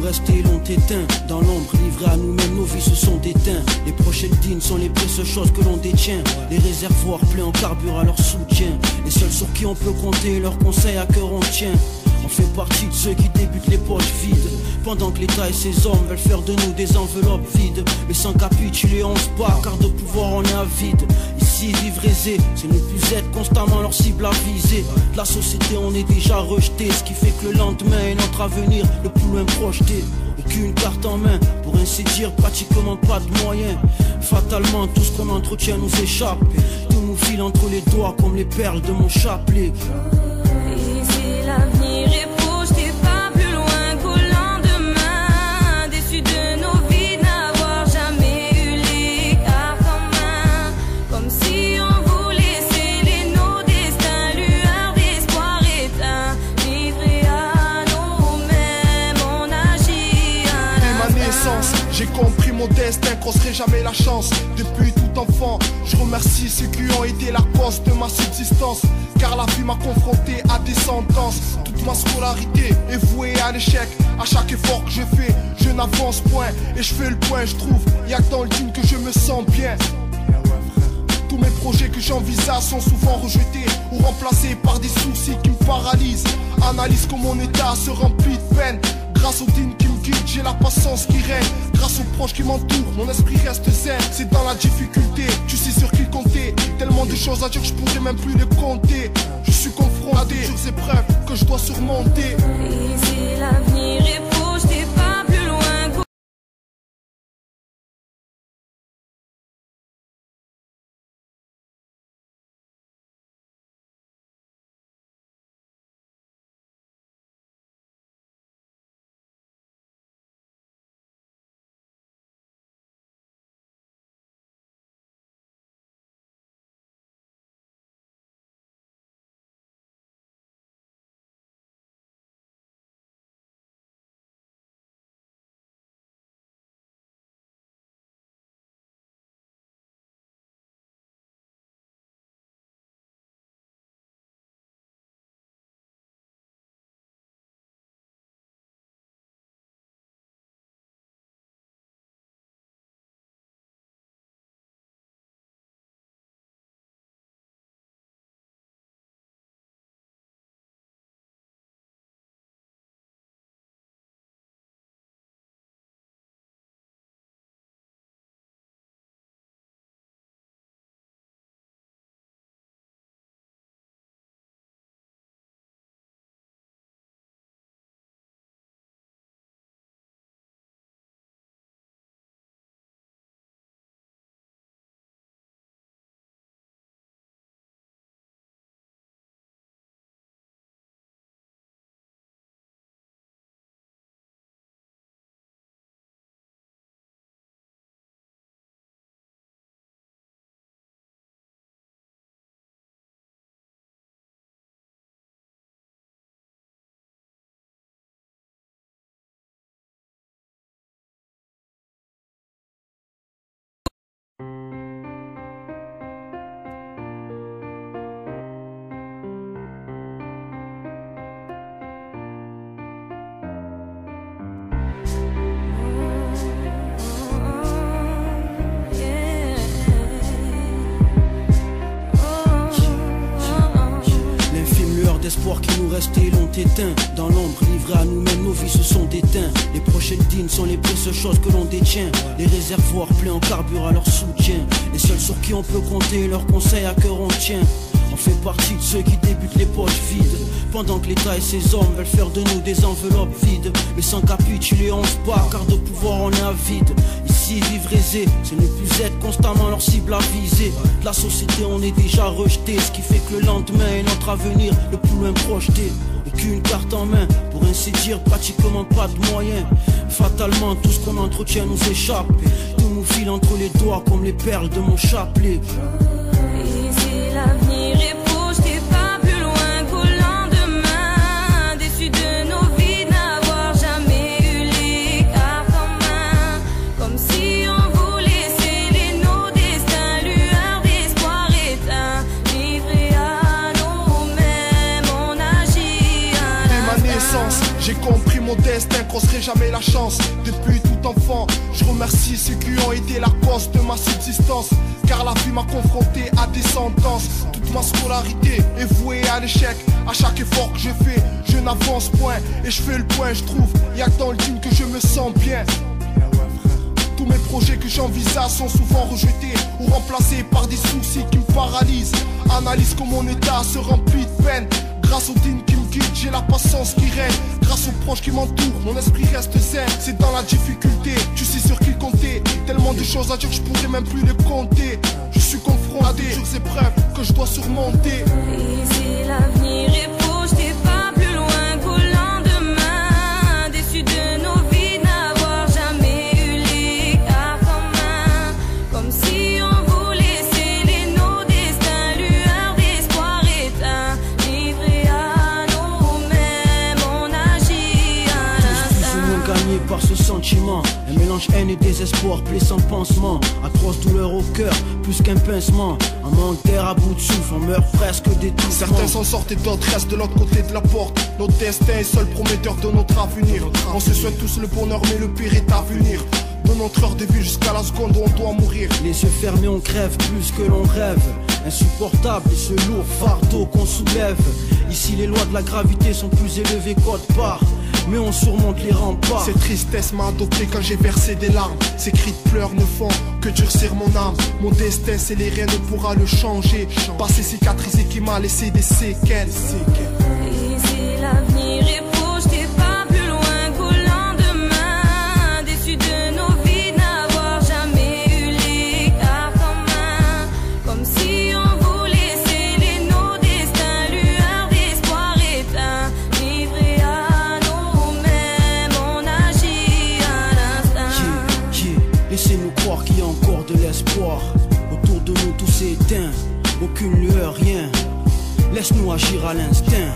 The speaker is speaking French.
restés l'ont éteint. Dans l'ombre, livrés à nous-mêmes, nos vies se sont déteintes. Les prochaines dînes sont les précieuses choses que l'on détient. Les réservoirs pleins en carburant à leur soutien. Les seuls sur qui on peut compter, leurs conseils à cœur on tient. On fait partie de ceux qui débutent les poches vides. Pendant que l'État et ses hommes veulent faire de nous des enveloppes vides. Mais sans capituler on se bat, car de pouvoir on est avide. Ici vivre aisé, c'est ne plus être constamment leur cible à viser. De la société on est déjà rejeté, ce qui fait que le lendemain est notre avenir le plus loin projeté. Aucune carte en main, pour ainsi dire pratiquement pas de moyens. Fatalement tout ce qu'on entretient nous échappe. Tout nous file entre les doigts comme les perles de mon chapelet. Ici l'avenir est projeté pas plus loin qu'au lendemain. Déçus de nos vies n'avoir jamais eu l'écart en main. Comme si on voulait sceller nos destins, lueur d'espoir éteint. Livrés à nous-mêmes, on agit à Dès ma naissance, j'ai compris mon destin, crosserai jamais la chance. Depuis tout enfant, je remercie ceux qui ont été la cause de ma subsistance. Car la vie m'a confronté à des sentences. Toute ma scolarité est vouée à l'échec. À chaque effort que je fais, je n'avance point. Et je fais le point, je trouve, y'a que dans le team que je me sens bien. Tous mes projets que j'envisage sont souvent rejetés ou remplacés par des soucis qui me paralysent. Analyse comme mon état se remplit de peine. Grâce au team qui me guide, j'ai la patience qui règne. Grâce aux proches qui m'entourent, mon esprit reste zen. C'est dans la difficulté, tu sais sur qui compter. Tellement de choses à dire que je pourrais même plus les compter. Je suis confronté à des dures épreuves que je dois surmonter. Ici l'avenir est projeté pas plus loin qu'au L'espoir qui nous restait l'ont éteint. Dans l'ombre, livrés à nous-mêmes, nos vies se sont déteintes. Les prochaines dînes sont les précieuses choses que l'on détient. Les réservoirs pleins en carburant à leur soutien. Les seuls sur qui on peut compter, leurs conseils à cœur on tient. On fait partie de ceux qui débutent les poches vides. Pendant que l'État et ses hommes veulent faire de nous des enveloppes vides. Mais sans capituler on se bat, car de pouvoir on est avide. Ici vivre aisé, c'est ne plus être constamment leur cible à viser. De la société on est déjà rejeté, ce qui fait que le lendemain est notre avenir le plus loin projeté. Aucune carte en main, pour ainsi dire pratiquement pas de moyens. Fatalement tout ce qu'on entretient nous échappe. Tout nous file entre les doigts comme les perles de mon chapelet. Ici l'avenir est projeté pas plus loin qu'au lendemain. Déçus de nos vies n'avoir jamais eu l'écart en main. Comme si on voulait sceller nos destins, lueur d'espoir éteint. Livrés à nous-mêmes, on agit à Dès ma naissance, j'ai compris mon destin crosserait jamais la chance. Depuis tout enfant, je remercie ceux qui ont été la cause de ma subsistance. Car la vie m'a confronté à des sentences. Toute ma scolarité est vouée à l'échec. À chaque effort que je fais, je n'avance point. Et je fais le point, je trouve, y'a que dans le team que je me sens bien. Tous mes projets que j'envisage sont souvent rejetés ou remplacés par des soucis qui me paralysent. Analyse comme mon état se remplit de peine. Grâce au team qui me guide, j'ai la patience qui règne. Grâce aux proches qui m'entourent, mon esprit reste zen. C'est dans la difficulté, tu sais sur qui compter. Tellement de choses à dire que je pourrais même plus les compter. Je suis confronté à des épreuves que je dois surmonter. Ici l'avenir est projeté pas plus loin qu'au lendemain. Déçu de nos vies n'avoir jamais eu l'écart en main. Comme si on voulait sceller nos destins. Lueur d'espoir éteint, livré à nous-mêmes, on agit à Tous plus ou moins gagnés par ce sentiment. Un mélange haine et désespoir, plaît sans pansement. Atroce douleur au cœur, plus qu'un pincement. Un manque d'air à bout de souffle, on meurt presque d'étouffement. Certains s'en sortent et d'autres restent de l'autre côté de la porte. Notre destin est seul prometteur de notre avenir. On se souhaite tous le bonheur mais le pire est à venir. De notre heure de vie jusqu'à la seconde où on doit mourir. Les yeux fermés, on crève plus que l'on rêve. Insupportable ce lourd fardeau qu'on soulève. Ici les lois de la gravité sont plus élevées qu'autre part. Mais on surmonte les remparts. Cette tristesse m'a adopté quand j'ai versé des larmes. Ces cris de pleurs ne font que durcir mon âme. Mon destin scellé, rien ne pourra le changer. Passé cicatrisé qui m'a laissé des séquelles. Ici l'avenir est projeté pas plus loin qu'au lendemain. Déçu de nos vies n'avoir jamais eu l'écart en main. Comme si on voulait sceller nos destins. Lueur d'espoir éteint, livré à nous-mêmes, on agit à l'instinct. Laissez-nous croire qu'il y a encore de l'espoir. Autour de nous tout s'est éteint, aucune lueur, rien. Laisse-nous agir à l'instinct.